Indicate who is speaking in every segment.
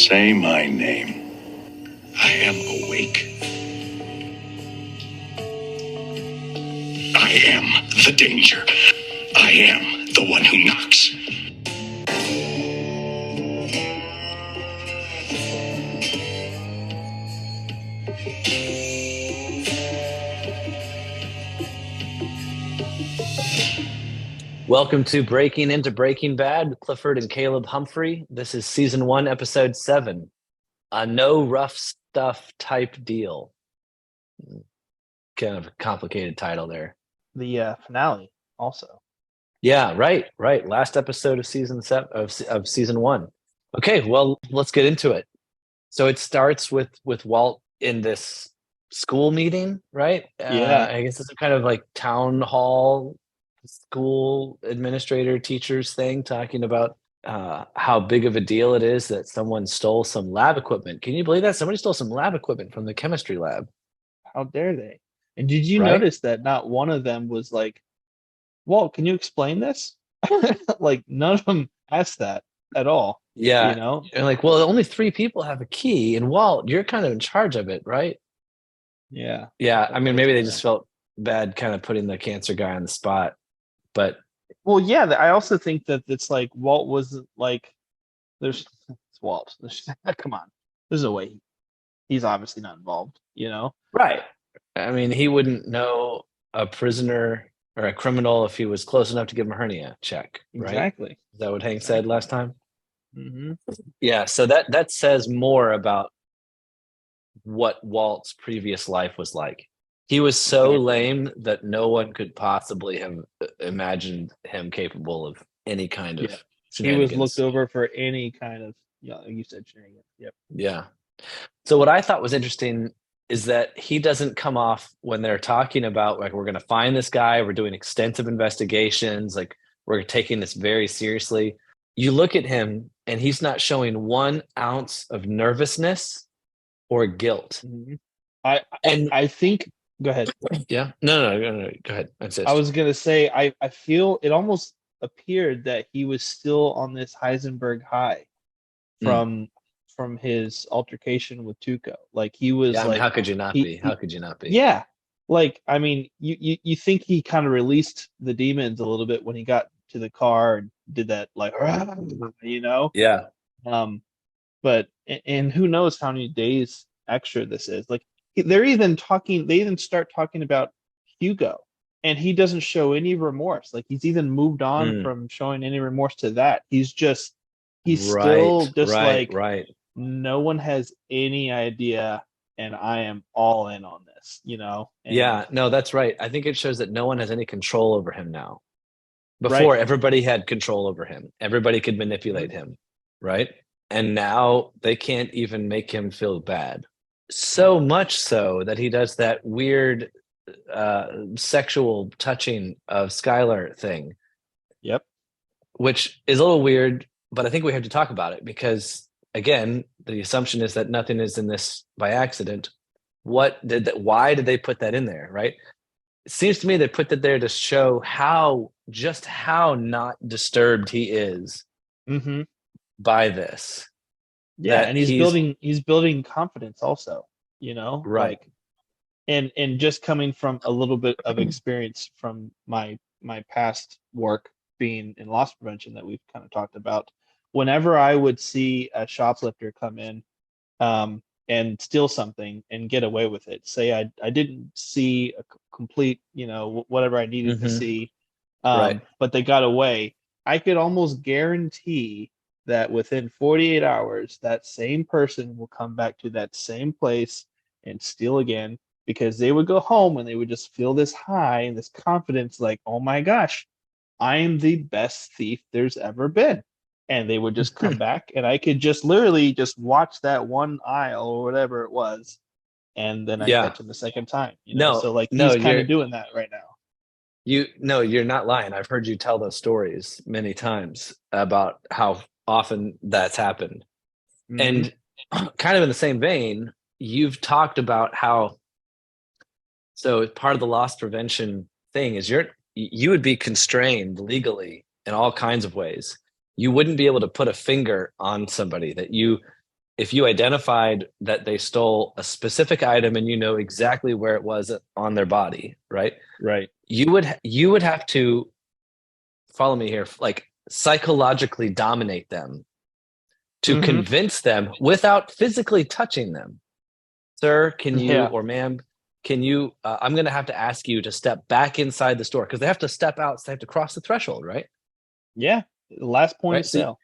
Speaker 1: Say my name. I am awake. I am the danger. I am the one who knocks.
Speaker 2: Welcome to Breaking Into Breaking Bad with Clifford and Caleb Humphrey. This is season 1, episode 7. A no rough stuff type deal. Kind of a complicated title there.
Speaker 3: The finale also.
Speaker 2: Yeah, right. Last episode of season 7 of season 1. Okay, well, let's get into it. So it starts with Walt in this school meeting, right?
Speaker 3: Yeah.
Speaker 2: I guess it's a kind of like town hall school administrator teachers thing, talking about how big of a deal it is that someone stole some lab equipment. Can you believe that? Somebody stole some lab equipment from the chemistry lab.
Speaker 3: How dare they? And did you
Speaker 2: Right?
Speaker 3: notice that not one of them was like, Walt, can you explain this? Like none of them asked that at all. You
Speaker 2: Yeah.
Speaker 3: know?
Speaker 2: And like, well, only 3 people have a key, and Walt, you're kind of in charge of it, right?
Speaker 3: Yeah.
Speaker 2: Yeah. I
Speaker 3: Like
Speaker 2: mean,
Speaker 3: what is
Speaker 2: maybe they
Speaker 3: going
Speaker 2: just
Speaker 3: on?
Speaker 2: felt bad kind of putting the cancer guy on the spot. But
Speaker 3: Well, yeah, I also think that it's like Walt was like there's it's Walt. Come on. There's no way he's obviously not involved, you know?
Speaker 2: right. I mean, he wouldn't know a prisoner or a criminal if he was close enough to give him a hernia check, right?
Speaker 3: Exactly.
Speaker 2: Is that what Hank said
Speaker 3: Exactly.
Speaker 2: last time?
Speaker 3: Hmm.
Speaker 2: Yeah, so that says more about what Walt's previous life was like. He was so
Speaker 3: Exactly.
Speaker 2: lame that no one could possibly have imagined him capable of any kind of
Speaker 3: Yeah. He was looked
Speaker 2: shenanigans.
Speaker 3: over for any kind of, yeah, like you said, shenanigans. Yep.
Speaker 2: Yeah. So what I thought was interesting is that he doesn't come off when they're talking about like we're going to find this guy, we're doing extensive investigations, like we're taking this very seriously. You look at him and he's not showing 1 ounce of nervousness or guilt.
Speaker 3: Hmm. I
Speaker 2: And
Speaker 3: I think. Go ahead.
Speaker 2: yeah, no, go ahead.
Speaker 3: I
Speaker 2: Insist.
Speaker 3: was gonna say I feel it almost appeared that he was still on this Heisenberg high
Speaker 2: Mm.
Speaker 3: from his altercation with Tuco. Like he was
Speaker 2: Yeah, I mean,
Speaker 3: like
Speaker 2: how could you not be? How
Speaker 3: he
Speaker 2: could you not be?
Speaker 3: yeah. Like I mean, you think he kind of released the demons a little bit when he got to the car and did that like you know.
Speaker 2: Yeah,
Speaker 3: Um, but and who knows how many days extra this is like they're even talking they even start talking about Hugo and he doesn't show any remorse like he's even moved on
Speaker 2: mm.
Speaker 3: from showing any remorse to that he's
Speaker 2: Right,
Speaker 3: still just
Speaker 2: right,
Speaker 3: like
Speaker 2: right.
Speaker 3: no one has any idea and I am all in on this, you know. And
Speaker 2: Yeah, no, that's right. I think it shows that no one has any control over him now.
Speaker 3: right.
Speaker 2: Before, everybody had control over him. Everybody could manipulate
Speaker 3: Mhm.
Speaker 2: him, right? And now they can't even make him feel bad. So
Speaker 3: No.
Speaker 2: much so that he does that weird sexual touching of Skylar thing,
Speaker 3: Yep.
Speaker 2: which is a little weird, but I think we have to talk about it because, again, the assumption is that nothing is in this by accident. What did that? Why did they put that in there, right? It seems to me they put that there to show how not disturbed he is
Speaker 3: Hmm.
Speaker 2: by this.
Speaker 3: Yeah,
Speaker 2: That
Speaker 3: and
Speaker 2: he's
Speaker 3: he's building confidence also, you know,
Speaker 2: right.
Speaker 3: like and just coming from a little bit of experience from my past work being in loss prevention that we've kind of talked about, whenever I would see a shoplifter come in and steal something and get away with it, say I didn't see a complete, you know, whatever I needed to
Speaker 2: Hmm.
Speaker 3: see,
Speaker 2: Right.
Speaker 3: but they got away, I could almost guarantee that within 48 hours that same person will come back to that same place and steal again because they would go home and they would just feel this high and this confidence like, oh my gosh, I am the best thief there's ever been. And they would just come back and I could just literally just watch that one aisle or whatever it was. And then I
Speaker 2: Yeah.
Speaker 3: catch him the second time, you know?
Speaker 2: No,
Speaker 3: So like
Speaker 2: no,
Speaker 3: he's kind of doing that right now.
Speaker 2: you're not lying. I've heard you tell those stories many times about how often that's happened.
Speaker 3: Hmm.
Speaker 2: And kind of in the same vein, you've talked about how so part of the loss prevention thing is you would be constrained legally in all kinds of ways. You wouldn't be able to put a finger on somebody that if you identified that they stole a specific item and you know exactly where it was on their body, right?
Speaker 3: Right.
Speaker 2: You would have to follow me here, like psychologically dominate them to
Speaker 3: Mm-hmm.
Speaker 2: convince them without physically touching them. Sir, can you,
Speaker 3: Yeah.
Speaker 2: or ma'am, can you, I'm going to have to ask you to step back inside the store because they have to step out. So they have to cross the threshold, right?
Speaker 3: Yeah. Last point of
Speaker 2: Right. So,
Speaker 3: sale.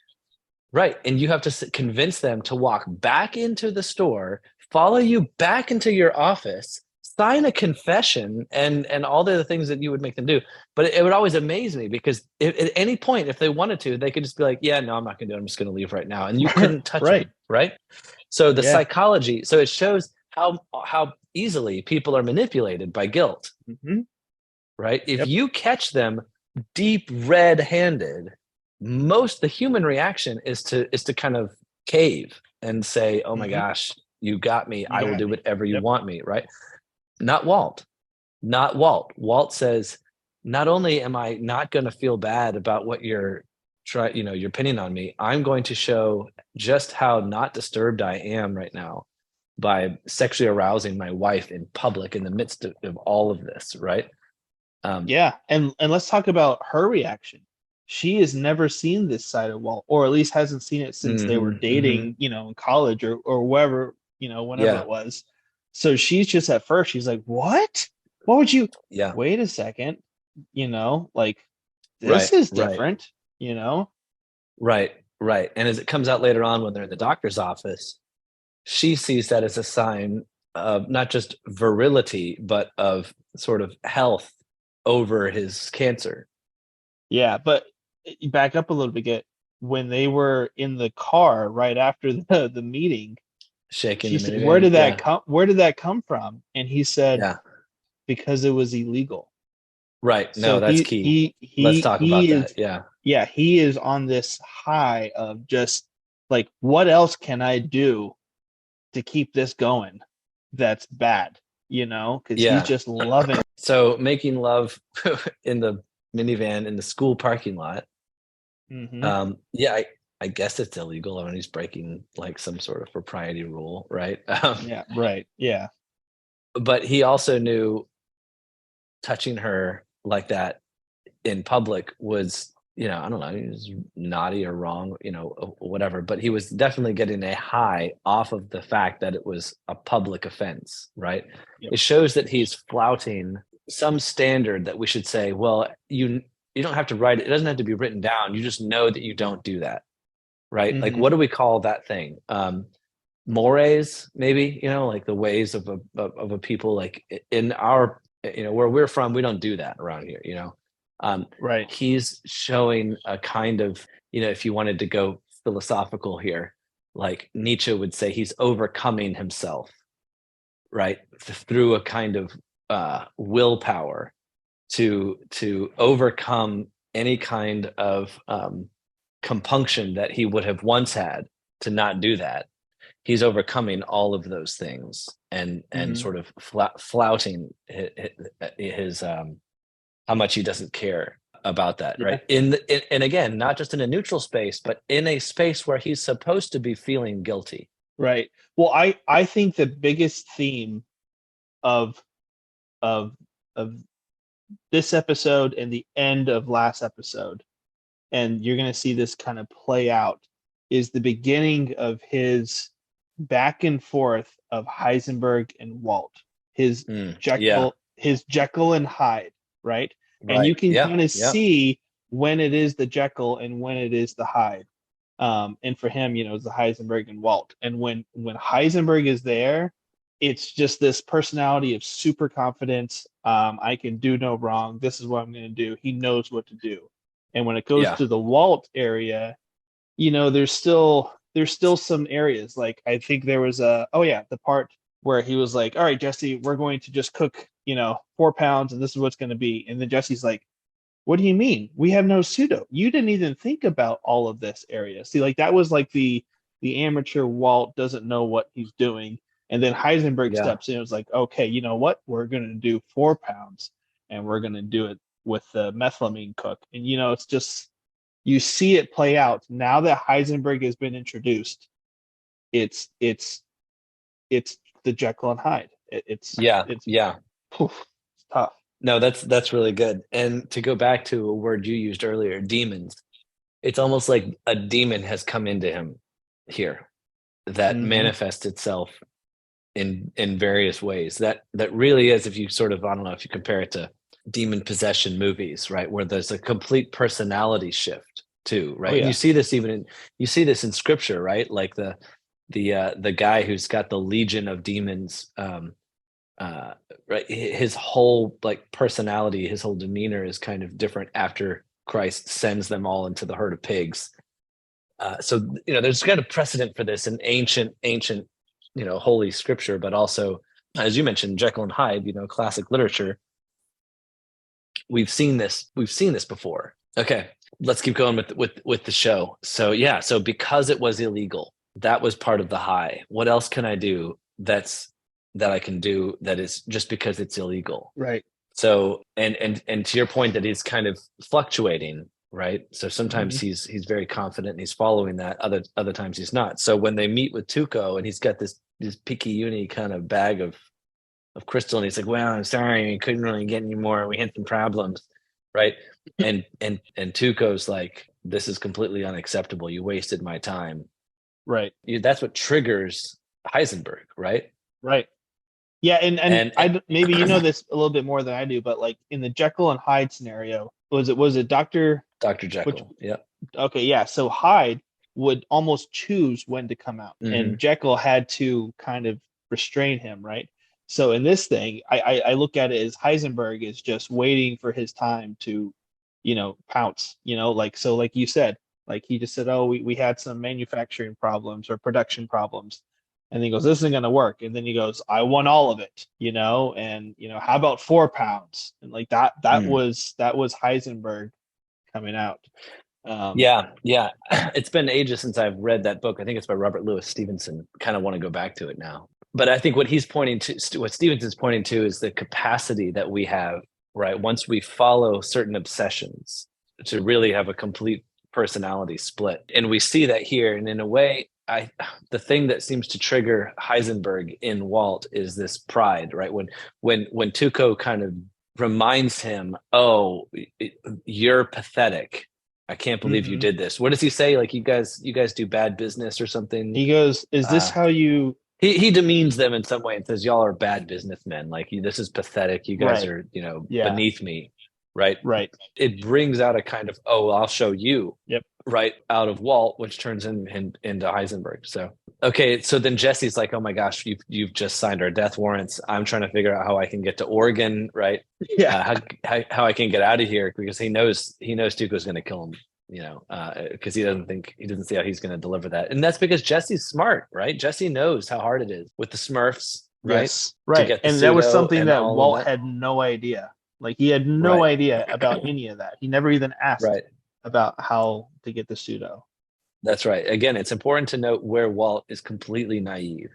Speaker 2: right. And you have to convince them to walk back into the store, follow you back into your office, sign a confession, and all the other things that you would make them do. But it would always amaze me because at any point, if they wanted to, they could just be like, yeah, no, I'm not going to do it. I'm just going to leave right now. And you couldn't touch
Speaker 3: Right.
Speaker 2: them. Right. So the
Speaker 3: Yeah.
Speaker 2: psychology, so it shows how easily people are manipulated by guilt.
Speaker 3: Mm-hmm.
Speaker 2: Right. If
Speaker 3: Yep.
Speaker 2: you catch them deep red handed, the human reaction is to kind of cave and say, oh my
Speaker 3: Mm-hmm.
Speaker 2: gosh, you got me. I will
Speaker 3: got
Speaker 2: do
Speaker 3: me.
Speaker 2: whatever you
Speaker 3: Yep.
Speaker 2: want me. Right. Not Walt. Not Walt. Walt says, not only am I not going to feel bad about what you're your opinion on me, I'm going to show just how not disturbed I am right now by sexually arousing my wife in public in the midst of all of this, right?
Speaker 3: Yeah. And let's talk about her reaction. She has never seen this side of Walt, or at least hasn't seen it since they were dating, in college or wherever, whenever
Speaker 2: Yeah,
Speaker 3: it was. So she's just at first, she's like, what? What would you
Speaker 2: yeah,
Speaker 3: wait a second? Like this
Speaker 2: right,
Speaker 3: is
Speaker 2: right,
Speaker 3: different, you know?
Speaker 2: right, right. And as it comes out later on when they're in the doctor's office, she sees that as a sign of not just virility, but of sort of health over his cancer.
Speaker 3: Yeah, but back up a little bit. When they were in the car right after the meeting,
Speaker 2: Shaking
Speaker 3: she
Speaker 2: the
Speaker 3: said, "Where
Speaker 2: minivan.
Speaker 3: did that
Speaker 2: Yeah,
Speaker 3: come? Where did that come from?" And he said,
Speaker 2: yeah,
Speaker 3: "Because it was illegal."
Speaker 2: right. No,
Speaker 3: So
Speaker 2: that's key. Let's talk about
Speaker 3: he
Speaker 2: that.
Speaker 3: is,
Speaker 2: Yeah,
Speaker 3: yeah, he is on this high of just like, what else can I do to keep this going? That's bad, because he's
Speaker 2: yeah.
Speaker 3: just loving.
Speaker 2: So making love in the minivan in the school parking lot.
Speaker 3: Hmm.
Speaker 2: Yeah, I guess it's illegal. I mean, he's breaking like some sort of propriety rule, right?
Speaker 3: Yeah, right. Yeah,
Speaker 2: But he also knew touching her like that in public was, I don't know, he was naughty or wrong, whatever. But he was definitely getting a high off of the fact that it was a public offense, right?
Speaker 3: yep.
Speaker 2: It shows that he's flouting some standard that we should say, well, you don't have to write it. It doesn't have to be written down. You just know that you don't do that, right? Like,
Speaker 3: Hmm.
Speaker 2: what do we call that thing? Mores, maybe, like the ways of a people, like in our, where we're from, we don't do that around here,
Speaker 3: Right.
Speaker 2: he's showing a kind of, if you wanted to go philosophical here, like Nietzsche would say, he's overcoming himself, right? Through a kind of willpower to overcome any kind of compunction that he would have once had to not do that. He's overcoming all of those things and
Speaker 3: Hmm.
Speaker 2: sort of flouting his how much he doesn't care about that,
Speaker 3: Yeah.
Speaker 2: right? And again, not just in a neutral space, but in a space where he's supposed to be feeling guilty.
Speaker 3: Right. Well, I think the biggest theme of of of this episode and the end of last episode, and you're going to see this kind of play out, is the beginning of his back and forth of Heisenberg and Walt, his
Speaker 2: Yeah,
Speaker 3: Jekyll and Hyde, right? And you
Speaker 2: right.
Speaker 3: can
Speaker 2: Yeah,
Speaker 3: kind of
Speaker 2: yeah,
Speaker 3: see when it is the Jekyll and when it is the Hyde. And for him, it's the Heisenberg and Walt. And when Heisenberg is there, it's just this personality of super confidence. I can do no wrong. This is what I'm going to do. He knows what to do. And when it goes
Speaker 2: yeah,
Speaker 3: to the Walt area, there's still some areas. Like I think there was the part where he was like, all right, Jesse, we're going to just cook, 4 pounds, and this is what's going to be. And then Jesse's like, what do you mean? We have no pseudo. You didn't even think about all of this area. See, like that was like the amateur Walt doesn't know what he's doing. And then Heisenberg
Speaker 2: yeah.
Speaker 3: steps in and was like, okay, you know what? We're gonna do 4 pounds and we're gonna do it with the methylamine cook. And it's just you see it play out. Now that Heisenberg has been introduced, it's the Jekyll and Hyde. It's
Speaker 2: Yeah,
Speaker 3: it's
Speaker 2: yeah.
Speaker 3: it's tough.
Speaker 2: No, that's really good. And to go back to a word you used earlier, demons, it's almost like a demon has come into him here that
Speaker 3: Hmm.
Speaker 2: manifests itself in various ways. That really is, if you sort of, I don't know, if you compare it to demon possession movies, right, where there's a complete personality shift too,
Speaker 3: Oh
Speaker 2: right? And
Speaker 3: yeah.
Speaker 2: you see this in scripture, right? Like the guy who's got the legion of demons, right, his whole like personality, his whole demeanor is kind of different after Christ sends them all into the herd of pigs. So there's kind of precedent for this in ancient holy scripture, but also, as you mentioned, Jekyll and Hyde, classic literature. We've seen this before. Okay, let's keep going with the show. So yeah, so because it was illegal, that was part of the high. What else can I do that I can do that is just because it's illegal?
Speaker 3: Right.
Speaker 2: So and to your point that he's kind of fluctuating, right? So sometimes
Speaker 3: Hmm.
Speaker 2: he's very confident and he's following that. Other times he's not. So when they meet with Tuco and he's got this picky kind of bag of crystal, and he's like, "Well, I'm sorry, we couldn't really get any more. We had some problems," right? And Tuco's like, "This is completely unacceptable. You wasted my time."
Speaker 3: Right.
Speaker 2: That's what triggers Heisenberg, right?
Speaker 3: Right. Yeah, and
Speaker 2: And
Speaker 3: maybe you know this a little bit more than I do, but like in the Jekyll and Hyde scenario, was it Doctor?
Speaker 2: Dr.
Speaker 3: Which
Speaker 2: Jekyll, yeah.
Speaker 3: Okay, yeah. So Hyde would almost choose when to come out,
Speaker 2: Hmm.
Speaker 3: and Jekyll had to kind of restrain him, right? So in this thing, I look at it as Heisenberg is just waiting for his time to, pounce. Like so, like you said, like he just said, oh, we had some manufacturing problems or production problems, and then he goes, this isn't gonna work, and then he goes, I want all of it, and how about 4 pounds? And like that was Heisenberg coming out. Um,
Speaker 2: Yeah. It's been ages since I've read that book. I think it's by Robert Louis Stevenson. Kind of want to go back to it now. But I think what he's pointing to, what Stevenson's pointing to, is the capacity that we have, right? Once we follow certain obsessions, to really have a complete personality split. And we see that here. And in a way, the thing that seems to trigger Heisenberg in Walt is this pride, right? When Tuco kind of reminds him, "Oh, you're pathetic. I can't believe you
Speaker 3: mhm.
Speaker 2: did this." What does he say? Like, you guys do bad business or something.
Speaker 3: He goes, is this
Speaker 2: Uh,
Speaker 3: how you?
Speaker 2: he demeans them in some way and says, "Y'all are bad businessmen. Like, this is pathetic. You guys
Speaker 3: Right.
Speaker 2: are,
Speaker 3: Yeah.
Speaker 2: beneath me." Right.
Speaker 3: Right.
Speaker 2: It brings out a kind of, "Oh, well, I'll show you,"
Speaker 3: Yep.
Speaker 2: right, out of Walt, which turns into Heisenberg. So okay, so then Jesse's like, "Oh my gosh, you've just signed our death warrants. I'm trying to figure out how I can get to Oregon, right?
Speaker 3: Yeah.
Speaker 2: How I can get out of here," because he knows Tuco's going to kill him, because he doesn't see how he's going to deliver that. And that's because Jesse's smart, right? Jesse knows how hard it is with the Smurfs, right,
Speaker 3: Yes.
Speaker 2: to
Speaker 3: Right.
Speaker 2: get the
Speaker 3: And that was
Speaker 2: pseudo
Speaker 3: something
Speaker 2: and
Speaker 3: that
Speaker 2: all of
Speaker 3: Walt
Speaker 2: that.
Speaker 3: had no idea. Like he had no
Speaker 2: Right,
Speaker 3: idea about any of that. He never even asked
Speaker 2: right.
Speaker 3: about how to get the pseudo.
Speaker 2: That's right. Again, it's important to note where Walt is completely naive,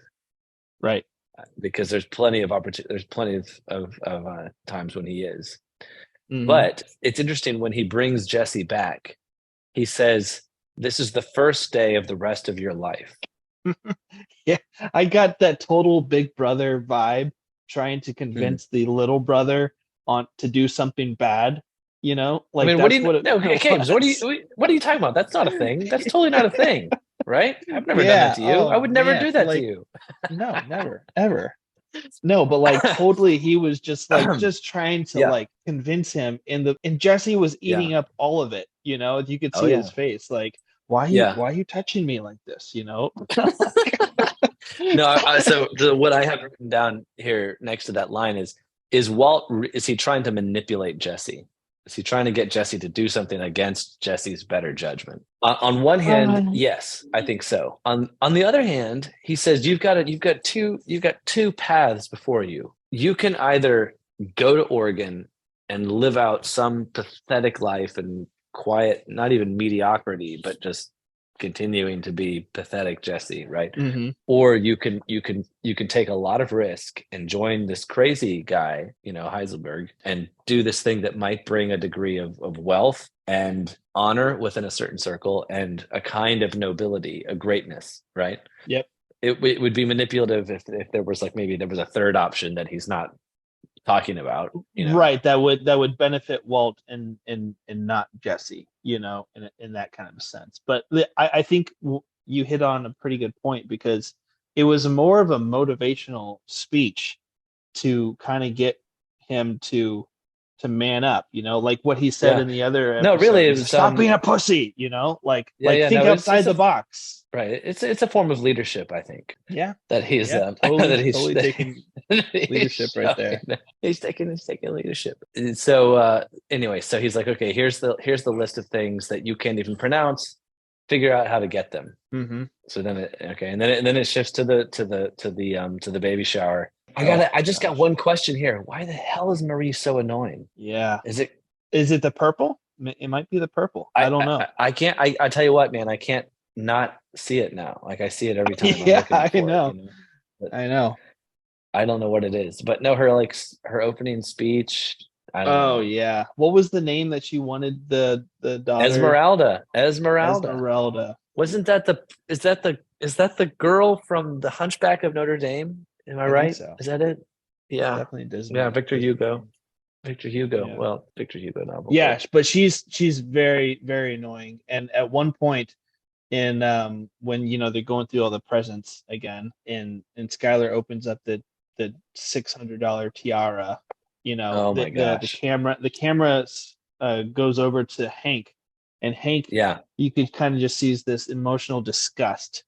Speaker 3: Right.
Speaker 2: because there's plenty of opportunity. There's plenty of times when he is.
Speaker 3: Hmm.
Speaker 2: But it's interesting when he brings Jesse back. He says, "This is the first day of the rest of your life."
Speaker 3: Yeah. I got that total Big Brother vibe, trying to
Speaker 2: Hmm.
Speaker 3: convince the little brother on to do something bad.
Speaker 2: I
Speaker 3: Like
Speaker 2: mean, what do
Speaker 3: that's
Speaker 2: you?
Speaker 3: what it
Speaker 2: No, James.
Speaker 3: was.
Speaker 2: What are you talking about? That's not a thing. That's totally not a thing, right? I've never done that
Speaker 3: Yeah.
Speaker 2: to you. I
Speaker 3: Oh
Speaker 2: would never
Speaker 3: man.
Speaker 2: do that to
Speaker 3: Like
Speaker 2: you.
Speaker 3: no, never, ever. No, but like totally he was just like just trying to
Speaker 2: Yeah,
Speaker 3: like convince him and Jesse was
Speaker 2: yeah.
Speaker 3: eating up all of it, you could
Speaker 2: Oh
Speaker 3: see his
Speaker 2: yeah,
Speaker 3: face like why you
Speaker 2: yeah.
Speaker 3: why are you touching me like this,
Speaker 2: No, so what I have written down here next to that line is Walt, is he trying to manipulate Jesse? Is he trying to get Jesse to do something against Jesse's better judgment? On one hand,
Speaker 3: Um,
Speaker 2: yes, I think so. On the other hand, he says you've got two paths before you. You can either go to Oregon and live out some pathetic life and quiet, not even mediocrity, but just continuing to be pathetic Jesse, right?
Speaker 3: mhm.
Speaker 2: Or you can take a lot of risk and join this crazy guy, Heisenberg, and do this thing that might bring a degree of wealth and honor within a certain circle and a kind of nobility, a greatness, right?
Speaker 3: Yep.
Speaker 2: it would be manipulative if there was like maybe there was a third option that he's not talking about,
Speaker 3: Right, that would benefit Walt and not Jesse, in that kind of a sense. But I think you hit on a pretty good point, because it was more of a motivational speech to kind of get him to man up, like what he said
Speaker 2: Yeah.
Speaker 3: in the other
Speaker 2: No,
Speaker 3: episode.
Speaker 2: really, it
Speaker 3: He's
Speaker 2: was
Speaker 3: like, stop being a pussy, think outside the box.
Speaker 2: Right. It's a form of leadership, I think.
Speaker 3: Yeah.
Speaker 2: That he's
Speaker 3: totally,
Speaker 2: that he's
Speaker 3: totally taking leadership right there.
Speaker 2: He's taking leadership. So anyway, so he's like, okay, here's the list of things that you can't even pronounce. Figure out how to get them.
Speaker 3: Mm-hmm.
Speaker 2: So then it shifts to the baby shower. I just got one question here. Why the hell is Marie so annoying?
Speaker 3: Yeah.
Speaker 2: Is it
Speaker 3: the purple? It might be the purple. I don't know.
Speaker 2: I can't. I tell you what, man. I can't not see it now. Like I see it every time.
Speaker 3: Yeah, I know. I know.
Speaker 2: I don't know what it is, but no, her opening speech. I don't know.
Speaker 3: Yeah. What was the name that she wanted the daughter?
Speaker 2: Esmeralda. Wasn't that is that the girl from the Hunchback of Notre Dame? Am I right?
Speaker 3: So.
Speaker 2: Is that it? Yeah.
Speaker 3: It's definitely Disney.
Speaker 2: Yeah, Victor Hugo.
Speaker 3: Yeah.
Speaker 2: Well, Victor Hugo novel.
Speaker 3: Yeah, but she's very, very annoying. And at one point in when they're going through all the presents again, and Skylar opens up the $600 tiara,
Speaker 2: Oh my gosh.
Speaker 3: the camera goes over to Hank, and Hank, you could kind of just see this emotional disgust,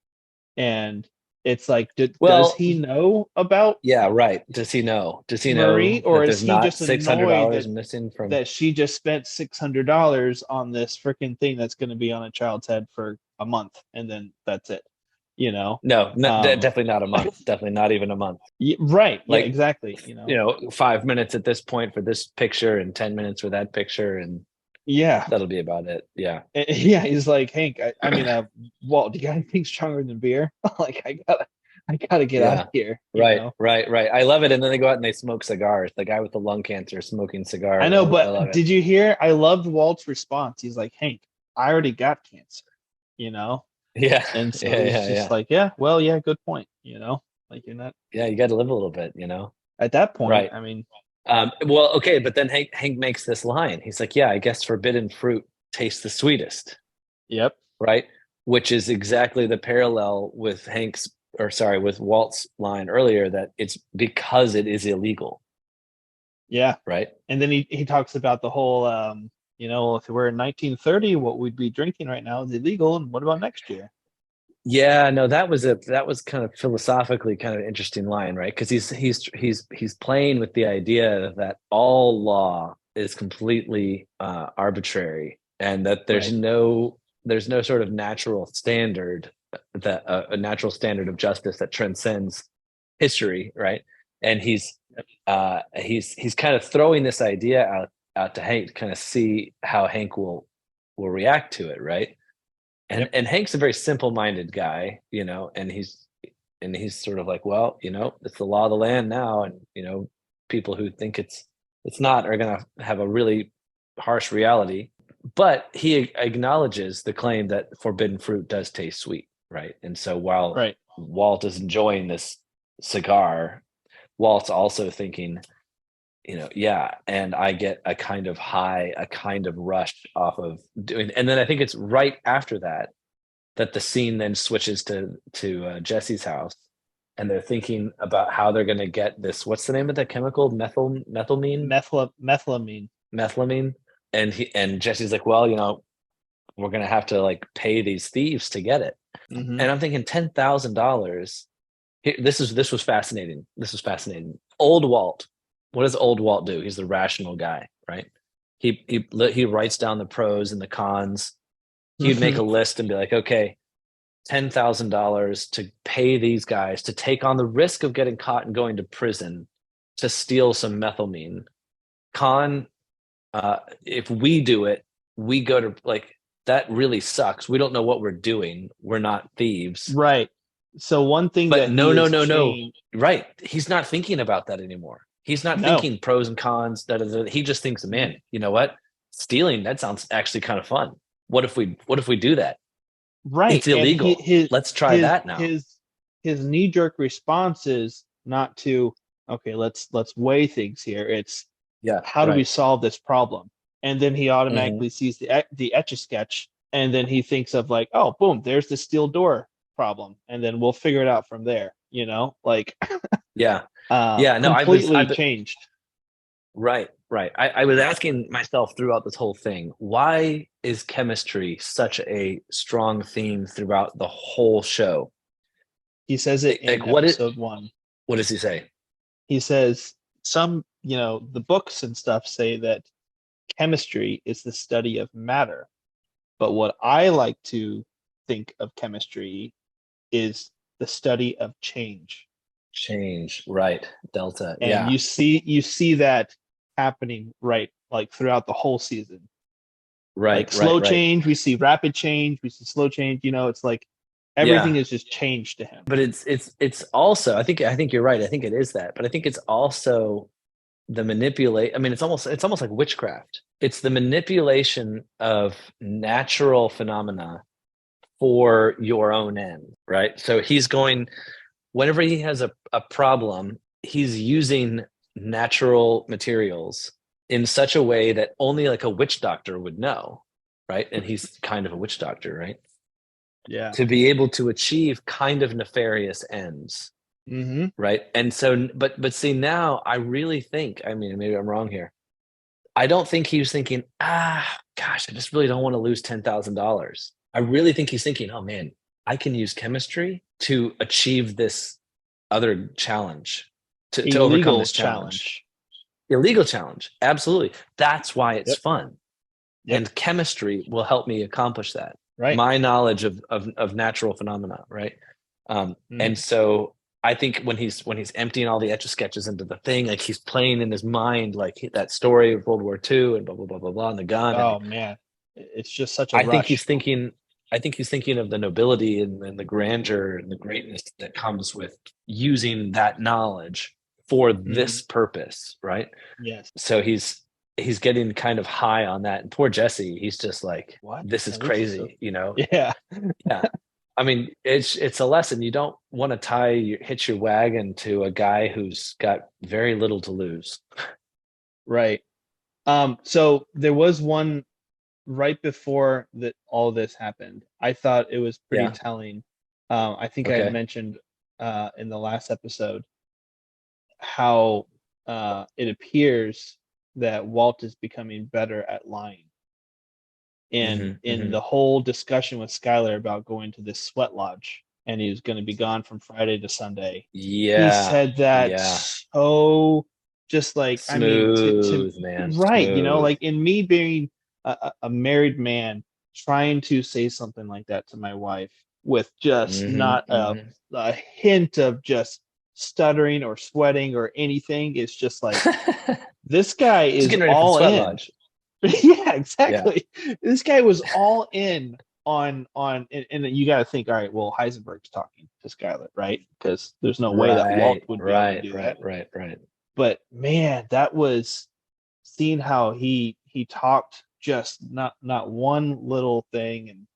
Speaker 3: and it's like, does he know about?
Speaker 2: Yeah, right. Does he know?
Speaker 3: Marie, or is he
Speaker 2: not
Speaker 3: just
Speaker 2: $600 missing from
Speaker 3: that she just spent $600 on this freaking thing that's going to be on a child's head for a month, and then that's it?
Speaker 2: No, definitely not a month. Definitely not even a month.
Speaker 3: Yeah, right. Like, exactly.
Speaker 2: 5 minutes at this point for this picture, and 10 minutes for that picture, and that'll be about it. Yeah.
Speaker 3: Yeah. He's like, Hank, I mean, Walt, do you got anything stronger than beer? Like, I gotta get out of here.
Speaker 2: Right. I love it. And then they go out and they smoke cigars. The guy with the lung cancer smoking cigars.
Speaker 3: I know, but did you hear? I loved Walt's response. He's like, Hank, I already got cancer,
Speaker 2: Yeah.
Speaker 3: And so it's just like, good point. Like, you're not.
Speaker 2: Yeah, you got to live a little bit,
Speaker 3: At that point,
Speaker 2: right.
Speaker 3: I mean.
Speaker 2: Well, okay, but then Hank makes this line. He's like, yeah, I guess forbidden fruit tastes the sweetest.
Speaker 3: Yep.
Speaker 2: Right? Which is exactly the parallel with with Walt's line earlier, that it's because it is illegal.
Speaker 3: Yeah.
Speaker 2: Right. And
Speaker 3: then he talks about the whole, if we're in 1930, what we'd be drinking right now is illegal. And what about next year?
Speaker 2: Yeah, no, that was kind of philosophically kind of interesting line, right? Because he's playing with the idea that all law is completely arbitrary, and that there's no sort of natural standard, that a natural standard of justice that transcends history, right? And he's kind of throwing this idea out to Hank to kind of see how Hank will react to it, right? And Hank's a very simple-minded guy, and he's sort of like, well, it's the law of the land now, and people who think it's not are going to have a really harsh reality. But he acknowledges the claim that forbidden fruit does taste sweet, right? And so while Walt is enjoying this cigar, Walt's also thinking, and I get a kind of high, a kind of rush off of doing. And then I think it's right after that the scene then switches to Jesse's house, and they're thinking about how they're going to get this. What's the name of that chemical? Methylamine. And Jesse's like, well, we're going to have to like pay these thieves to get it. Mm-hmm. And I'm thinking $10,000. This was fascinating. Old Walt. What does old Walt do? He's the rational guy, right? He writes down the pros and the cons. He'd make a list and be like, okay, $10,000 to pay these guys to take on the risk of getting caught and going to prison to steal some methylamine. If we do it, we go to that really sucks. We don't know what we're doing. We're not thieves.
Speaker 3: Right. So one thing
Speaker 2: no. Right. He's not thinking about that anymore. He's not thinking pros and cons. He just thinks, man, you know what? Stealing, that sounds actually kind of fun. What if we do that?
Speaker 3: Right.
Speaker 2: It's illegal. Let's try that now.
Speaker 3: his knee-jerk response is not to, okay, let's weigh things here. It's
Speaker 2: Yeah.
Speaker 3: how do we
Speaker 2: Right.
Speaker 3: solve this problem? And then he
Speaker 2: Mhm.
Speaker 3: automatically sees the Etch-a-Sketch, and then he thinks of like, oh, boom, there's the steel door problem, and then we'll figure it out from there. Like
Speaker 2: Yeah. Yeah. No,
Speaker 3: completely changed.
Speaker 2: right. I was asking myself throughout this whole thing, why is chemistry such a strong theme throughout the whole show?
Speaker 3: He says it
Speaker 2: Like,
Speaker 3: in episode 1.
Speaker 2: what does he say?
Speaker 3: He says the books and stuff say that chemistry is the study of matter. But what I like to think of chemistry is the study of change.
Speaker 2: Change, right. Delta.
Speaker 3: And
Speaker 2: Yeah.
Speaker 3: you see that happening right like throughout the whole season. Like slow
Speaker 2: Right.
Speaker 3: change, we see rapid change, we see slow change, it's like everything
Speaker 2: Yeah.
Speaker 3: is just changed to him.
Speaker 2: But it's also, I think you're right. I think it is that, but I think it's also the manipulate. I mean, it's almost like witchcraft. It's the manipulation of natural phenomena for your own end, right? So he's going, whenever he has a problem, he's using natural materials in such a way that only like a witch doctor would know, right? And he's kind of a witch doctor, right?
Speaker 3: Yeah.
Speaker 2: To be able to achieve kind of nefarious ends,
Speaker 3: Mm-hmm.
Speaker 2: right? And so, but see, now I really think, I mean, maybe I'm wrong here, I don't think he was thinking, gosh, I just really don't want to lose $10,000. I really think he's thinking, oh man, I can use chemistry to achieve this other challenge, to overcome
Speaker 3: Illegal
Speaker 2: this challenge.
Speaker 3: challenge.
Speaker 2: Illegal challenge. Absolutely. That's why it's
Speaker 3: Yep.
Speaker 2: fun.
Speaker 3: Yep.
Speaker 2: And chemistry will help me accomplish that.
Speaker 3: Right.
Speaker 2: My knowledge of natural phenomena, right? And so I think when he's emptying all the Etch-a-Sketches into the thing, like he's playing in his mind like that story of World War II and blah blah blah blah blah and the gun.
Speaker 3: Oh
Speaker 2: And
Speaker 3: man, it's just such a
Speaker 2: I think
Speaker 3: rush.
Speaker 2: he's thinking. I think he's thinking of the nobility and the grandeur and the greatness that comes with using that knowledge for this purpose, right?
Speaker 3: Yes.
Speaker 2: So he's getting kind of high on that. And poor Jesse, he's just like,
Speaker 3: What?
Speaker 2: this is
Speaker 3: No, this is so-
Speaker 2: crazy, you know?
Speaker 3: Yeah.
Speaker 2: Yeah. I mean, it's a lesson. You don't want to hitch your wagon to a guy who's got very little to lose.
Speaker 3: Right. So there was one right before that all this happened. I thought it was pretty
Speaker 2: Yeah.
Speaker 3: telling. I think I had
Speaker 2: Okay.
Speaker 3: mentioned in the last episode how it appears that Walt is becoming better at lying. And in the whole discussion with Skylar about going to this sweat lodge and he was going to be gone from Friday to Sunday, he
Speaker 2: Yeah.
Speaker 3: said that
Speaker 2: Yeah.
Speaker 3: so just like, I mean,
Speaker 2: Smooth, man.
Speaker 3: right,
Speaker 2: Smooth.
Speaker 3: like in me being a married man trying to say something like that to my wife with just not a hint of just stuttering or sweating or anything, it's just like this guy
Speaker 2: Just
Speaker 3: is
Speaker 2: getting ready for the
Speaker 3: all
Speaker 2: sweat
Speaker 3: in.
Speaker 2: lodge.
Speaker 3: Yeah, exactly. Yeah. This guy was all in on and you got to think, all right, well, Heisenberg's talking to Skylar, right? Because there's no way that Walt would be able to do that.
Speaker 2: Right.
Speaker 3: But man, that was seeing how he talked, just not one little thing, and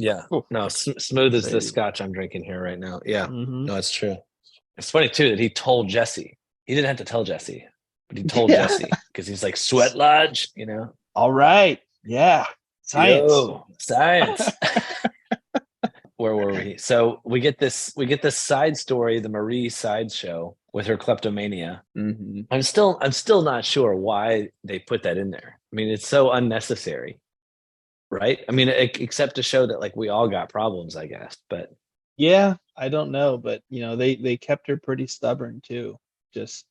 Speaker 2: yeah. No, smooth as the
Speaker 3: crazy.
Speaker 2: scotch I'm drinking here right now. Yeah,
Speaker 3: Mm-hmm.
Speaker 2: no, it's true. It's funny too that he told Jesse. He didn't have to tell Jesse, but he told Jesse because he's like sweat lodge, you know.
Speaker 3: All right, yeah, science.
Speaker 2: Yo, science. Where were we? So we get this side story, the Marie sideshow with her kleptomania. I'm still not sure why they put that in there. I mean, it's so unnecessary, right? I mean, except to show that like we all got problems, I guess. But
Speaker 3: yeah, I don't know, but they kept her pretty stubborn too, just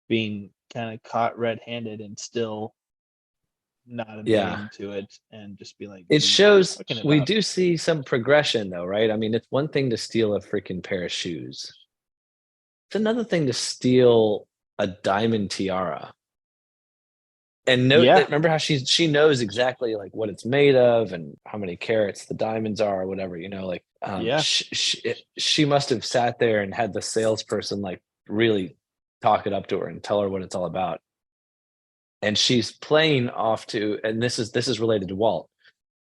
Speaker 3: being kind of caught red-handed and still not admitting to it and just be like,
Speaker 2: it shows we do see some progression though, right? I mean, it's one thing to steal a freaking pair of shoes. It's another thing to steal a diamond tiara. And remember how she knows exactly like what it's made of and how many carats the diamonds are or whatever, like she must have sat there and had the salesperson like really talk it up to her and tell her what it's all about. And she's playing off to, and this is related to Walt.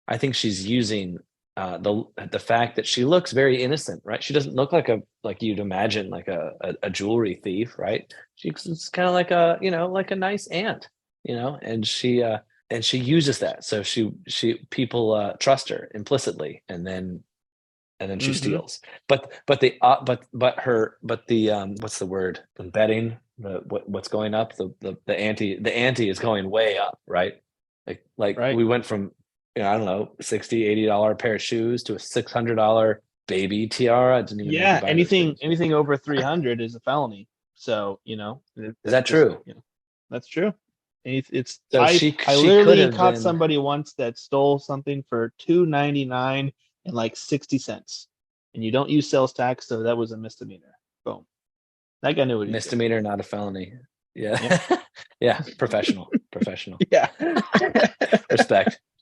Speaker 2: I think she's using the fact that she looks very innocent, right? She doesn't look like you'd imagine like a jewelry thief, right? She's kind of like like a nice aunt, and she uses that, so she people trust her implicitly, and then she
Speaker 3: Mm-hmm.
Speaker 2: steals. But the what's the word? Embedding, what's going up? The ante is going way up, right? Like
Speaker 3: Right.
Speaker 2: we went from I don't know, $60-$80 pair of shoes to a $600 baby tiara. I didn't even make you
Speaker 3: Yeah.
Speaker 2: buy those things.
Speaker 3: Anything over 300 is a felony. So
Speaker 2: Is that
Speaker 3: just
Speaker 2: true?
Speaker 3: that's true. It's
Speaker 2: So
Speaker 3: I
Speaker 2: she could
Speaker 3: literally
Speaker 2: have
Speaker 3: caught
Speaker 2: been.
Speaker 3: somebody once that stole something for $2.99 and like 60 cents, and you don't use sales tax, so that was a misdemeanor. Boom. That guy knew what he's doing.
Speaker 2: Misdemeanor, not a felony. Yeah.
Speaker 3: Yep.
Speaker 2: Yeah. Professional.
Speaker 3: Yeah.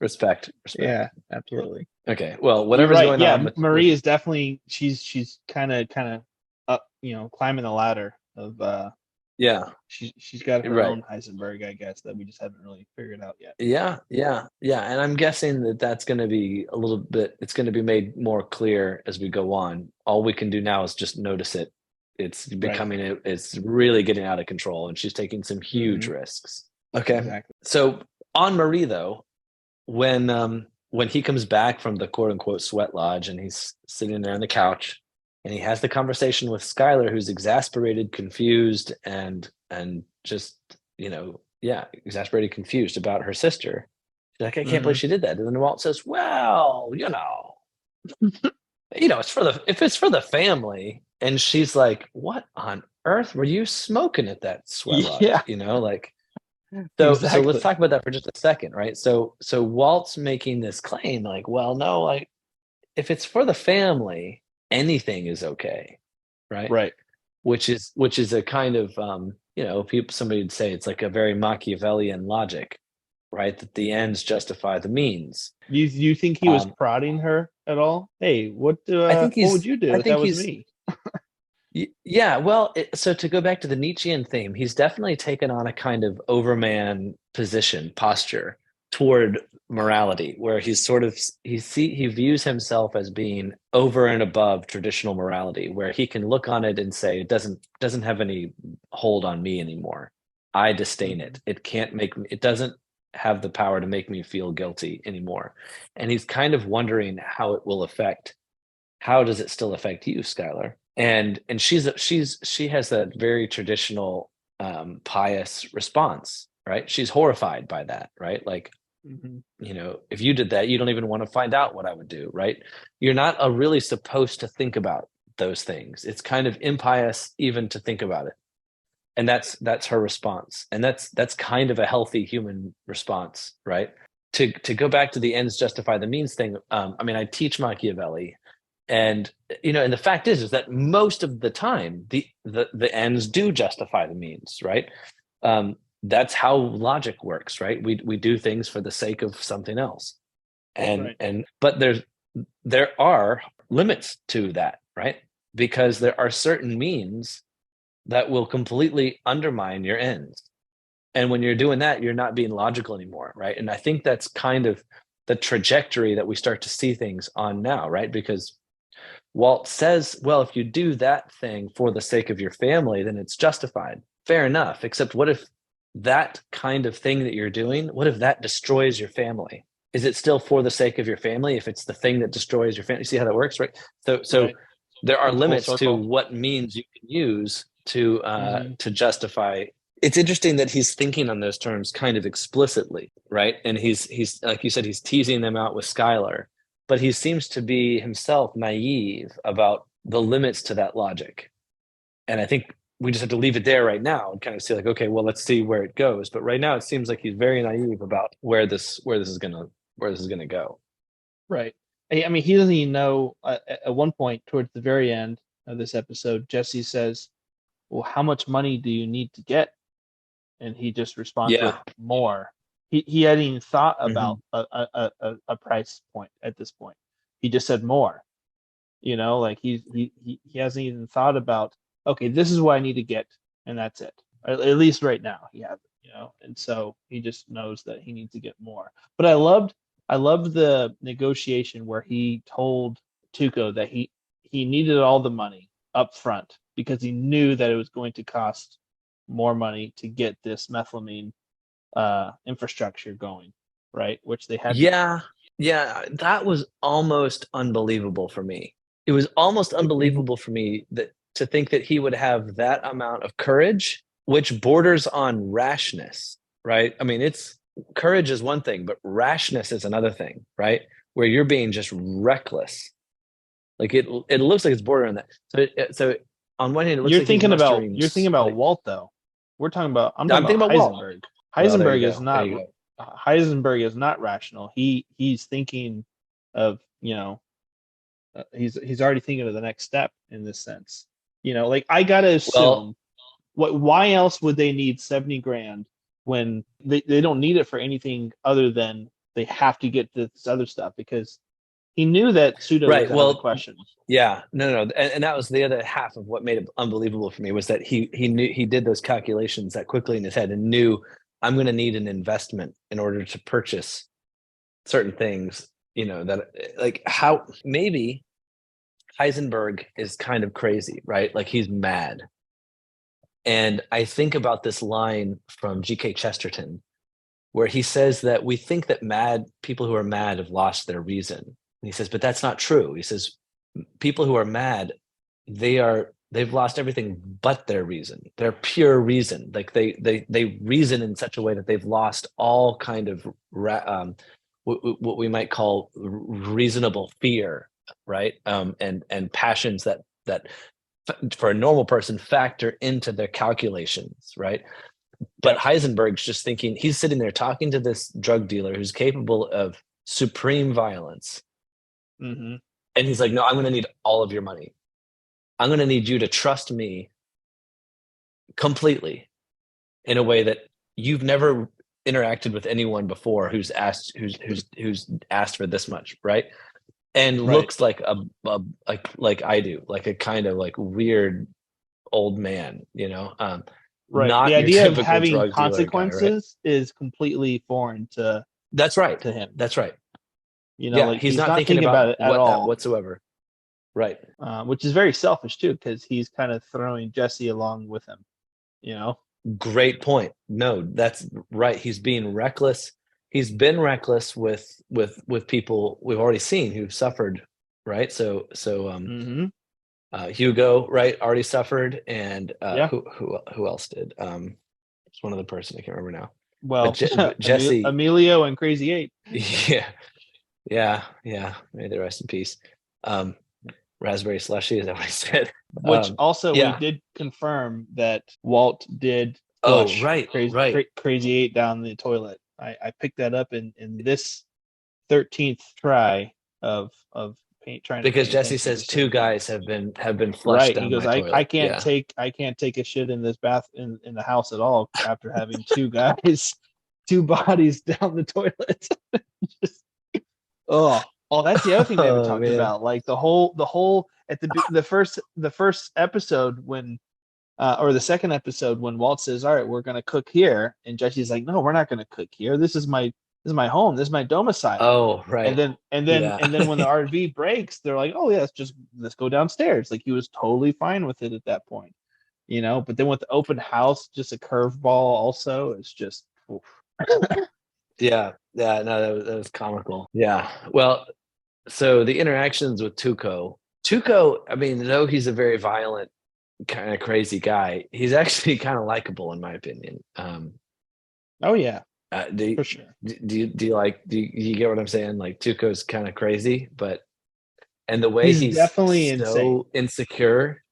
Speaker 2: Respect.
Speaker 3: Yeah. Absolutely.
Speaker 2: Okay. Well,
Speaker 3: You're
Speaker 2: whatever's
Speaker 3: right.
Speaker 2: going on
Speaker 3: Yeah, Marie is definitely she's kind of up, climbing the ladder of
Speaker 2: yeah.
Speaker 3: she's got her
Speaker 2: Right.
Speaker 3: own Heisenberg, I guess, that we just haven't really figured out yet.
Speaker 2: Yeah. And I'm guessing that that's going to be a little bit, it's going to be made more clear as we go on. All we can do now is just notice it. It's
Speaker 3: Right.
Speaker 2: it's really getting out of control, and she's taking some huge
Speaker 3: Mhm.
Speaker 2: risks. Okay.
Speaker 3: Exactly.
Speaker 2: So on Marie, though, when he comes back from the quote unquote sweat lodge and he's sitting there on the couch and he has the conversation with Skylar, who's exasperated, confused, and just, exasperated, confused about her sister. She's like, I can't believe
Speaker 3: Mhm.
Speaker 2: she did that. And then Walt says, well, if it's for the family. And she's like, what on earth were you smoking at that sweat lodge?
Speaker 3: Yeah,
Speaker 2: So let's
Speaker 3: exactly.
Speaker 2: talk about that for just a second, right? So Walt's making this claim, like, well, no, like if it's for the family, anything is okay, right?
Speaker 3: Right.
Speaker 2: Which is a kind of somebody would say it's like a very Machiavellian logic, right? That the ends justify the means.
Speaker 3: You think he was
Speaker 2: Um,
Speaker 3: prodding her at all? Hey, what
Speaker 2: I think
Speaker 3: would you do if that was me?
Speaker 2: Yeah, well, so to go back to the Nietzschean theme, he's definitely taken on a kind of overman posture toward morality, where he's sort of he views himself as being over and above traditional morality, where he can look on it and say it doesn't have any hold on me anymore. I disdain it.
Speaker 3: Mhm.
Speaker 2: It doesn't have the power to make me feel guilty anymore. And he's kind of wondering how does it still affect you, Skylar? And she has that very traditional pious response, right? She's horrified by that, right? Like,
Speaker 3: Mhm.
Speaker 2: if you did that, you don't even want to find out what I would do, right? You're not really supposed to think about those things. It's kind of impious even to think about it. And that's her response. And that's kind of a healthy human response, right? To go back to the ends justify the means thing, I teach Machiavelli, and the fact is that most of the time the ends do justify the means, right? That's how logic works, right? We do things for the sake of something else, and
Speaker 3: Right.
Speaker 2: and but there are limits to that, right? Because there are certain means that will completely undermine your ends, and when you're doing that, you're not being logical anymore, right? And I think that's kind of the trajectory that we start to see things on now, right? Because Walt says, well, if you do that thing for the sake of your family, then it's justified. Fair enough. Except what if that kind of thing that you're doing, what if that destroys your family? Is it still for the sake of your family if it's the thing that destroys your family? You see how that works, right? So
Speaker 3: Right.
Speaker 2: there are
Speaker 3: Comes full
Speaker 2: limits to
Speaker 3: circle.
Speaker 2: what means you can use to
Speaker 3: Mhm.
Speaker 2: to justify. It's interesting that he's thinking on those terms kind of explicitly, right? And he's like you said, he's teasing them out with Skylar, but he seems to be himself naive about the limits to that logic. And I think we just have to leave it there right now and kind of see like, okay, well, let's see where it goes. But right now, it seems like he's very naive about where this is gonna go.
Speaker 3: Right. I mean, he doesn't even know. At one point, towards the very end of this episode, Jesse says, "Well, how much money do you need to get?" And he just responds with
Speaker 2: Yeah.
Speaker 3: more. He hadn't even thought
Speaker 2: Hmm.
Speaker 3: about a price point at this point. He just said more. Like he hasn't even thought about, okay, this is what I need to get, and that's it. At least right now he hasn't. And so he just knows that he needs to get more. But I loved I loved the negotiation where he told Tuco that he needed all the money up front because he knew that it was going to cost more money to get this methylamine infrastructure going, right? Which they had.
Speaker 2: Yeah, yeah, that was almost unbelievable for me. It was almost unbelievable for me that to think that he would have that amount of courage, which borders on rashness, right? I mean, it's courage is one thing, but rashness is another thing, right? Where you're being just reckless. Like it looks like it's bordering that. So on one hand, it looks
Speaker 3: You're
Speaker 2: like he's
Speaker 3: thinking about
Speaker 2: mustering.
Speaker 3: like, Walt though. I'm talking about
Speaker 2: I'm thinking about Walt.
Speaker 3: Heisenberg.
Speaker 2: Well, there
Speaker 3: Heisenberg
Speaker 2: you
Speaker 3: is
Speaker 2: go. There
Speaker 3: not
Speaker 2: you go.
Speaker 3: Heisenberg is not rational. He's thinking of he's already thinking of the next step in this sense. Like I gotta assume why else would they need 70 grand when they don't need it for anything other than they have to get this other stuff because he knew that pseudo
Speaker 2: Right.
Speaker 3: was out of the
Speaker 2: Well,
Speaker 3: question.
Speaker 2: yeah, no, and that was the other half of what made it unbelievable for me was that he knew he did those calculations that quickly in his head and knew I'm going to need an investment in order to purchase certain things. That like how maybe Heisenberg is kind of crazy, right? Like he's mad, and I think about this line from G.K. Chesterton where he says that we think that mad people who are mad have lost their reason. And he says, but that's not true. He says people who are mad, they've lost everything but their reason, their pure reason. Like they reason in such a way that they've lost all kind of what we might call reasonable fear, right? And passions that for a normal person factor into their calculations, right? But Heisenberg's just thinking, he's sitting there talking to this drug dealer who's capable of supreme violence.
Speaker 3: Mm-hmm.
Speaker 2: And he's like, no, I'm going to need all of your money. I'm going to need you to trust me completely in a way that you've never interacted with anyone before who's asked for this much, right? And looks like like I do, like a kind of like weird old man,
Speaker 3: Right.
Speaker 2: not
Speaker 3: The
Speaker 2: your
Speaker 3: idea of
Speaker 2: typical
Speaker 3: having
Speaker 2: drug dealer guy, right?
Speaker 3: consequences is completely foreign to
Speaker 2: That's right.
Speaker 3: to him.
Speaker 2: That's right.
Speaker 3: Like
Speaker 2: he's not thinking
Speaker 3: about it at all
Speaker 2: whatsoever. Right.
Speaker 3: Which is very selfish too, because he's kind of throwing Jesse along with him.
Speaker 2: Great point. No, that's right. He's being reckless. He's been reckless with people we've already seen who've suffered, right? So Hugo, right, already suffered, and who else did? It's one other person I can't remember now.
Speaker 3: Well,
Speaker 2: Jesse,
Speaker 3: Emilio, and Crazy 8.
Speaker 2: Yeah. May they rest in peace. Raspberry slushy, is that what I said?
Speaker 3: Which also we did confirm that Walt did flush Crazy 8 down the toilet. I picked that up in this 13th try of trying
Speaker 2: because
Speaker 3: to
Speaker 2: Jesse says two guys have been flushed
Speaker 3: right.
Speaker 2: down
Speaker 3: He goes,
Speaker 2: my toilet.
Speaker 3: I can't take a shit in this bath in the house at all after having two bodies down the toilet. That's the other thing they haven't talked about. Like the whole at the first episode when or the second episode when Walt says, all right, we're gonna cook here, and Jesse's like, no, we're not gonna cook here. This is my home. This is my domicile.
Speaker 2: Oh, right.
Speaker 3: And then when the RV breaks, they're like, oh yeah, let's go downstairs. Like he was totally fine with it at that point. But then with the open house, just a curveball also, it's just
Speaker 2: Yeah, no, that was comical. Yeah. Well, so the interactions with Tuco, I mean, though he's a very violent, kind of crazy guy, he's actually kind of likable in my opinion.
Speaker 3: Oh yeah.
Speaker 2: For sure. Do you get what I'm saying? Like Tuco's kind of crazy, and the way he's
Speaker 3: definitely
Speaker 2: so insecure.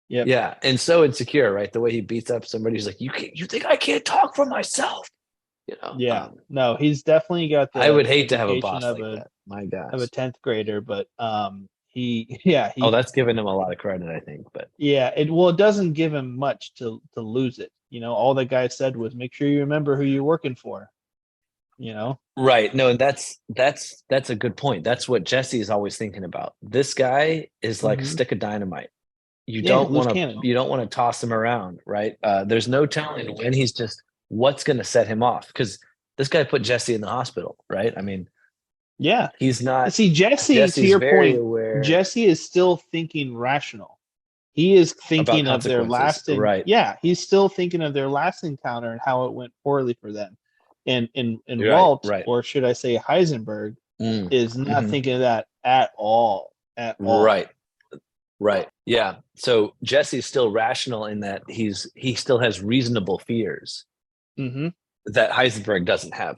Speaker 2: Yeah, and so insecure, right? The way he beats up somebody who's like, you think I can't talk for myself?
Speaker 3: Yeah. No, he's definitely got the
Speaker 2: I would hate to have a boss like that. My gosh.
Speaker 3: Of a 10th grader, but he
Speaker 2: that's giving him a lot of credit, I think. But
Speaker 3: it doesn't give him much to lose it. All the guy said was make sure you remember who you're working for.
Speaker 2: Right. No, that's a good point. That's what Jesse is always thinking about. This guy is like a stick of dynamite. You don't want to toss him around, right? There's no telling when he's just what's going to set him off, because this guy put Jesse in the hospital, right? I mean,
Speaker 3: Yeah.
Speaker 2: He's not.
Speaker 3: See, Jesse, to
Speaker 2: Jesse's
Speaker 3: your
Speaker 2: very
Speaker 3: point,
Speaker 2: aware
Speaker 3: Jesse is still thinking rational. He is
Speaker 2: about
Speaker 3: thinking of their
Speaker 2: consequences.
Speaker 3: last
Speaker 2: Right.
Speaker 3: yeah, he's still thinking of their last encounter and how it went poorly for them. And
Speaker 2: Right.
Speaker 3: Walt,
Speaker 2: Right.
Speaker 3: or should I say Heisenberg, is not
Speaker 2: Mhm.
Speaker 3: thinking of that at all. At all.
Speaker 2: Right. Right. Yeah. So Jesse's still rational in that he still has reasonable fears
Speaker 3: Mm-hmm.
Speaker 2: that Heisenberg doesn't have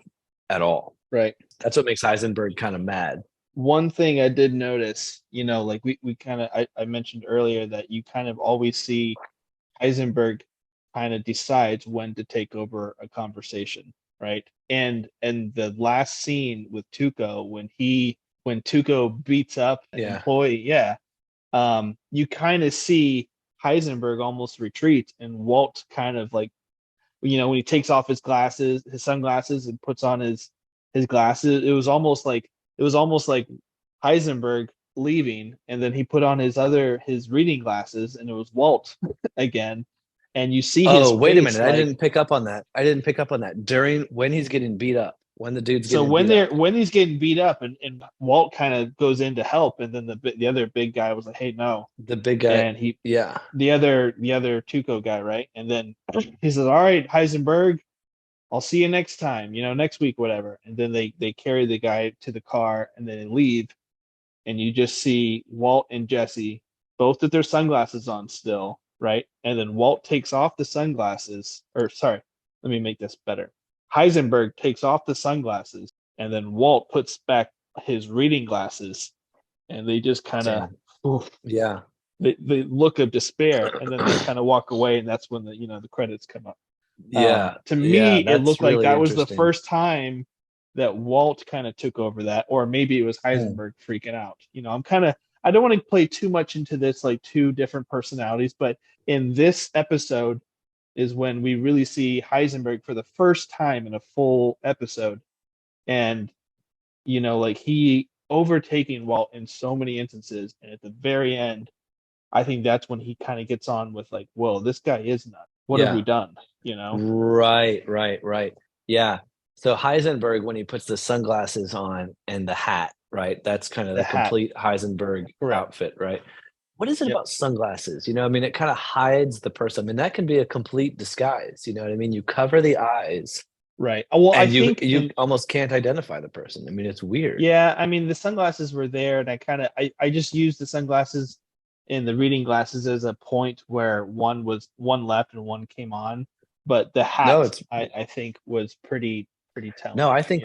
Speaker 2: at all.
Speaker 3: Right.
Speaker 2: That's what makes Heisenberg kind of mad.
Speaker 3: One thing I did notice, like we kind of I mentioned earlier that you kind of always see Heisenberg kind of decides when to take over a conversation, right? And the last scene with Tuco, when Tuco beats up an
Speaker 2: Yeah.
Speaker 3: employee, you kind of see Heisenberg almost retreat, and Walt kind of like, when he takes off his sunglasses, and puts on his glasses, it was almost like Heisenberg leaving, and then he put on his reading glasses, and it was Walt again. And you see his
Speaker 2: wait a
Speaker 3: face,
Speaker 2: minute. I didn't pick up on that. During when he's getting beat up, when the dude's
Speaker 3: so
Speaker 2: getting
Speaker 3: when
Speaker 2: beat up.
Speaker 3: when he's getting beat up, and Walt kind of goes in to help, and then the other big guy was like, "Hey, no."
Speaker 2: The big guy.
Speaker 3: And
Speaker 2: yeah.
Speaker 3: the other Tuco guy, right? And then he says, "All right, Heisenberg, I'll see you next time, next week, whatever." And then they carry the guy to the car, and then they leave, and you just see Walt and Jesse both with their sunglasses on still, right? And then Walt takes off the sunglasses, or sorry, let me make this better. Heisenberg takes off the sunglasses, and then Walt puts back his reading glasses, and they just kind of,
Speaker 2: yeah,
Speaker 3: the look of despair, and then they kind of walk away, and that's when the credits come up.
Speaker 2: yeah.
Speaker 3: To me, it
Speaker 2: that's
Speaker 3: looked like
Speaker 2: really
Speaker 3: that was the
Speaker 2: interesting.
Speaker 3: first time that Walt kind of took over that, or maybe it was
Speaker 2: Hmm.
Speaker 3: Heisenberg freaking out. I don't want to play too much into this, like two different personalities, but in this episode is when we really see Heisenberg for the first time in a full episode. And, like he overtaking Walt in so many instances. And at the very end, I think that's when he kind of gets on with like, whoa, this guy is nuts. What have we done?
Speaker 2: Right. Yeah. So Heisenberg, when he puts the sunglasses on and the hat, right? That's kind of the
Speaker 3: hat.
Speaker 2: complete Heisenberg
Speaker 3: Correct.
Speaker 2: outfit, right? What is it
Speaker 3: Yep.
Speaker 2: about sunglasses? I mean, it kind of hides the person. I mean, that can be a complete disguise. You know what I mean? You cover the eyes,
Speaker 3: Right. Well,
Speaker 2: and
Speaker 3: I think
Speaker 2: you almost can't identify the person. I mean, it's weird.
Speaker 3: Yeah, I mean the sunglasses were there, and I just used the sunglasses and the reading glasses as a point where one left and one came on, but the hat
Speaker 2: No, it's
Speaker 3: I think was pretty telling.
Speaker 2: no. I think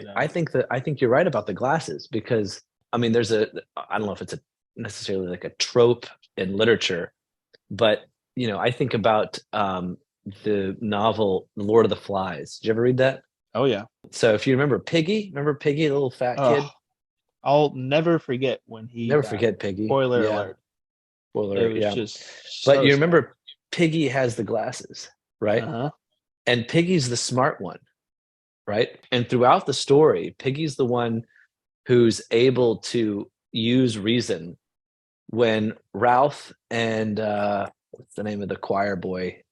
Speaker 2: you're right about the glasses, because I mean, I don't know if it's necessarily like a trope in literature, but I think about the novel The Lord of the Flies. Did you ever read that?
Speaker 3: Oh yeah.
Speaker 2: So if you remember Piggy, the little fat kid?
Speaker 3: I'll never forget when he
Speaker 2: Never forget Piggy.
Speaker 3: Spoiler
Speaker 2: Yeah.
Speaker 3: alert.
Speaker 2: Spoiler
Speaker 3: It
Speaker 2: alert,
Speaker 3: was
Speaker 2: yeah.
Speaker 3: just
Speaker 2: But you remember Piggy has the glasses, right?
Speaker 3: Uh-huh.
Speaker 2: And Piggy's the smart one, right? And throughout the story, Piggy's the one who's able to use reason when Ralph and what's the name of the choir boy,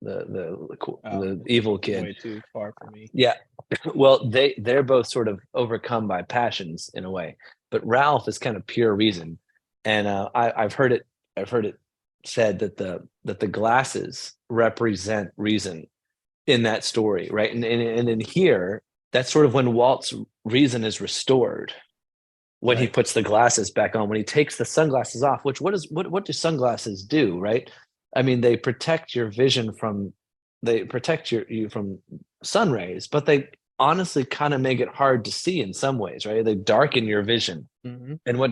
Speaker 2: the evil kid?
Speaker 3: Way too far for me.
Speaker 2: Yeah. Well, they're both sort of overcome by passions in a way, but Ralph is kind of pure reason. And I've heard it said that the glasses represent reason in that story, right? And in here, that's sort of when Walt's reason is restored, when he puts the glasses back on, when he takes the sunglasses off. Which what do sunglasses do, right? I mean, they protect your vision from you from sun rays, but they honestly kind of make it hard to see in some ways, right? They darken your vision.
Speaker 3: Mm-hmm.
Speaker 2: And what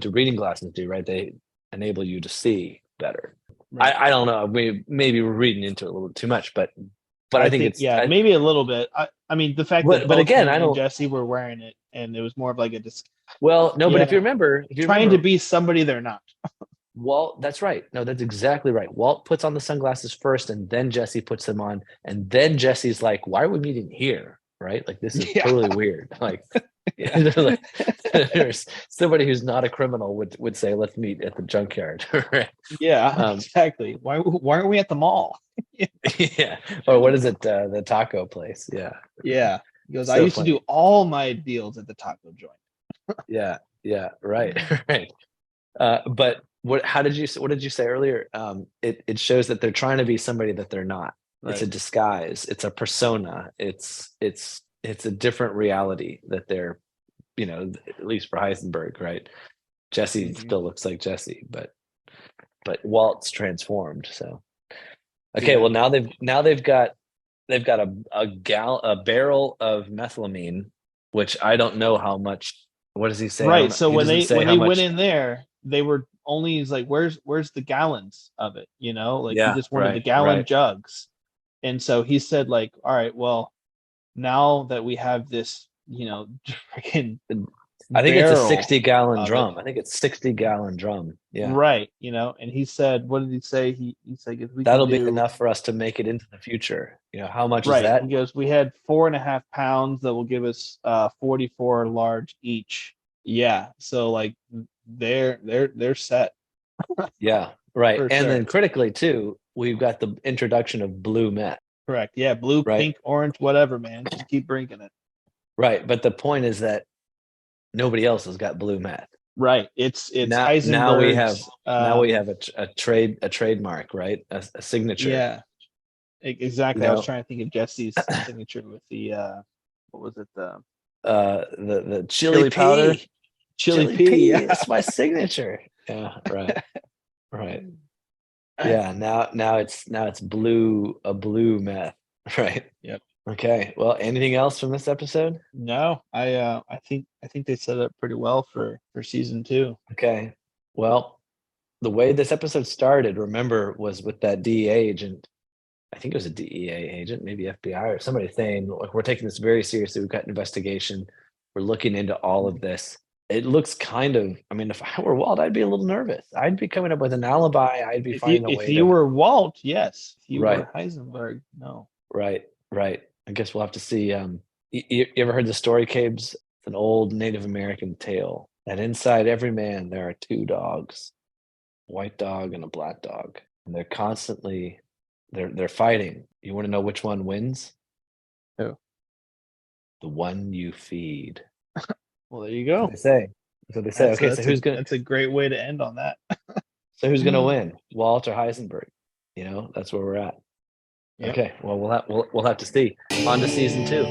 Speaker 2: do reading glasses do, right? They enable you to see better.
Speaker 3: Right.
Speaker 2: I don't know. Maybe we're reading into it a little too much, but I think it's
Speaker 3: maybe a little bit. I mean, the fact that
Speaker 2: but again,
Speaker 3: I don't. Jesse were wearing it, and it was more of like a
Speaker 2: but if you remember,
Speaker 3: trying to be somebody they're not.
Speaker 2: Walt, that's right. No, that's exactly right. Walt puts on the sunglasses first, and then Jesse puts them on, and then Jesse's like, "Why are we meeting here?" Right? Like, this is totally weird. Like, there's somebody who's not a criminal would say, "Let's meet at the junkyard." Right?
Speaker 3: Yeah, exactly. Why are we at the mall?
Speaker 2: Yeah. Or what is it? The taco place. Yeah.
Speaker 3: Yeah. He goes,
Speaker 2: So
Speaker 3: I used
Speaker 2: funny.
Speaker 3: to do all my deals at the taco joint.
Speaker 2: Yeah, right, right. But what did you say earlier? It shows that they're trying to be somebody that they're not. It's a
Speaker 3: Right.
Speaker 2: disguise. It's a persona. It's a different reality that they're, at least for Heisenberg, right? Jesse
Speaker 3: Hmm.
Speaker 2: still looks like Jesse, but Walt's transformed. So okay,
Speaker 3: Yeah.
Speaker 2: well now they've got a barrel of methylamine, which I don't know how much. What does he say? I don't
Speaker 3: Right.
Speaker 2: know.
Speaker 3: So
Speaker 2: He
Speaker 3: when
Speaker 2: doesn't
Speaker 3: they
Speaker 2: say
Speaker 3: when
Speaker 2: how
Speaker 3: they went
Speaker 2: much.
Speaker 3: in there, they were only he's like, where's the gallons of it? You know, like he
Speaker 2: Yeah,
Speaker 3: just wanted the
Speaker 2: right,
Speaker 3: gallon
Speaker 2: right.
Speaker 3: jugs. And so he said, like, all right, well, now that we have this, freaking
Speaker 2: I think it's a
Speaker 3: barrel
Speaker 2: 60-gallon
Speaker 3: of it,
Speaker 2: drum. I think it's 60-gallon drum. Yeah.
Speaker 3: right? And he said, what did he say? He said, if we can
Speaker 2: That'll be
Speaker 3: do
Speaker 2: enough for us to make it into the future. How much is
Speaker 3: right, he
Speaker 2: that?
Speaker 3: goes, we had 4.5 pounds that will give us 44 large each. Yeah, so like they're set
Speaker 2: Yeah, right.
Speaker 3: for
Speaker 2: And then
Speaker 3: sure.
Speaker 2: critically too, we've got the introduction of blue meth,
Speaker 3: Correct. Yeah, blue,
Speaker 2: right?
Speaker 3: pink, orange, whatever, man. Just keep bringing it.
Speaker 2: Right. But the point is that nobody else has got blue meth.
Speaker 3: Right. It's
Speaker 2: Now we have
Speaker 3: Heisenberg's.
Speaker 2: a trademark, right? A signature.
Speaker 3: Yeah,
Speaker 2: You
Speaker 3: exactly. I was
Speaker 2: know,
Speaker 3: trying to think of Jesse's signature with the what was it? The
Speaker 2: the chili
Speaker 3: chili powder,
Speaker 2: pea.
Speaker 3: chili
Speaker 2: Chili
Speaker 3: pea.
Speaker 2: pea.
Speaker 3: Yeah.
Speaker 2: It's my signature. Yeah, right. Right. Yeah, now it's blue meth. Right.
Speaker 3: Yep.
Speaker 2: Okay. Well, anything else from this episode?
Speaker 3: No, I think they set it up pretty well for season two.
Speaker 2: Okay. Well, the way this episode started, remember, was with that DEA agent. I think it was a DEA agent, maybe FBI or somebody saying, "Look, we're taking this very seriously. We've got an investigation. We're looking into all of this." It looks kind of, I mean, if I were Walt, I'd be a little nervous. I'd be coming up with an alibi. I'd be
Speaker 3: If you
Speaker 2: finding a
Speaker 3: if
Speaker 2: way
Speaker 3: you
Speaker 2: to.
Speaker 3: were Walt, yes. If you
Speaker 2: Right,
Speaker 3: were Heisenberg, no.
Speaker 2: right, right. I guess we'll have to see. You ever heard the story, Cabes? It's an old Native American tale that inside every man there are two dogs, a white dog and a black dog, and they're constantly they're fighting. You want to know which one wins?
Speaker 3: Who?
Speaker 2: The one you feed.
Speaker 3: Well, there you
Speaker 2: That's what
Speaker 3: go.
Speaker 2: they say. That's what they say. Okay, so
Speaker 3: That's a great way to end on that.
Speaker 2: who's gonna win? Walt or Heisenberg? That's where we're at.
Speaker 3: Yep.
Speaker 2: Okay, well we'll have to see. On to season 2.